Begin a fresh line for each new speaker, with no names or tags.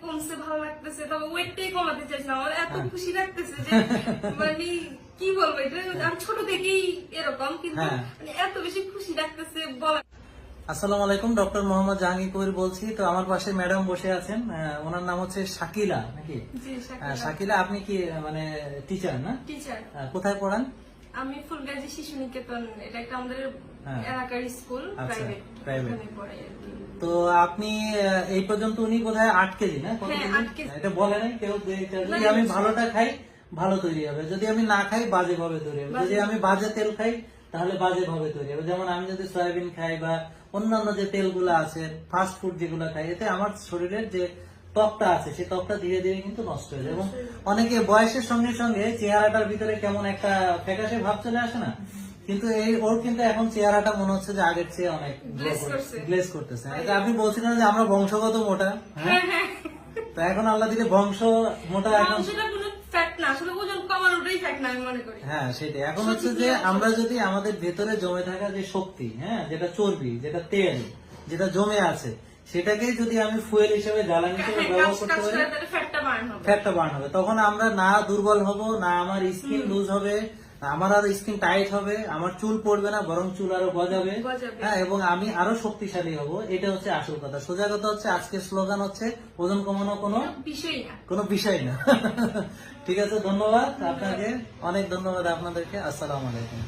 কমছে, ভালো লাগতেছে, তবে ওয়েটটাই কমাতে চাইছিলাম। আমার এত খুশি লাগতেছে যে মানে কি বলবো, এটা আমি ছোট থেকেই এরকম, কিন্তু মানে এত বেশি খুশি লাগতেছে বলা।
আসসালামু আলাইকুম, ডক্টর মোহাম্মদ জাহাঙ্গীর কবির বলছি। তো আমার পাশে ম্যাডাম বসে আছেন, ওনার নাম হচ্ছে শাকিলা নাকি?
জি,
শাকিলা, আপনি কি মানে টিচার না?
টিচার।
কোথায় পড়ান?
আমি ফুলগাজী শিশু নিকেতন, এটা একটা আমাদের এলাকার স্কুল,
আচ্ছা,
প্রাইভেট।
তো আপনি এই পর্যন্ত উনি কোথায় 8 কেজি না? কত কেজি?
8 কেজি।
এটা বলে নাই কেউ। যদি আমি ভালোটা খাই ভালো তৈরি হবে, যদি আমি না খাই বাজে ভাবে তৈরি হবে, যদি আমি বাজে তেল খাই তাহলে বাজে ভাবে তৈরি হবে। যেমন আমি যদি সয়াবিন খাই বা অন্যান্য যে তেলগুলো আছে, ফাস্ট ফুড যেগুলো খাই, এতে আমার শরীরের যে ত্বকটা আছে সেই ত্বকটা ধীরে ধীরে কিন্তু নষ্ট হয়ে যায়। এবং অনেকে বয়সের সঙ্গে সঙ্গে চেহারাটার ভিতরে কেমন একটা ফ্যাকাশে ভাব চলে আসে না? কিন্তু ওর কিন্তু এখন চেহারাটা মনে হচ্ছে যে আগের চেয়ে অনেক গ্লেজ করতেছে। এটা আপনি বলছিলেন যে আমরা বংশগত মোটা, হ্যাঁ? তো এখন আল্লাহ দিলে বংশ মোটা, এখন হ্যাঁ সেটাই। এখন হচ্ছে যে আমরা যদি আমাদের ভেতরে জমে থাকা যে শক্তি, হ্যাঁ, যেটা চর্বি, যেটা তেল, যেটা জমে আছে, সেটাকেই যদি আমি ফুয়েল হিসেবে জ্বালানি হিসেবে ব্যবহার করতে পারি, ফ্যাটটা বার্ন হবে। তখন আমরা না দুর্বল হব, না আমার স্কিন লুজ হবে, আমার আরো স্কিন টাইট হবে, আমার চুল পড়বে না, বরং চুল আরো গজাবে, হ্যাঁ, এবং আমি আরো শক্তিশালী হব। এটা হচ্ছে আসল কথা। সোজা কথা হচ্ছে আজকের স্লোগান হচ্ছে ওজন কমানো কোনো বিষয় না। ঠিক আছে, ধন্যবাদ আপনাকে, অনেক ধন্যবাদ আপনাদেরকে। আসসালামু আলাইকুম।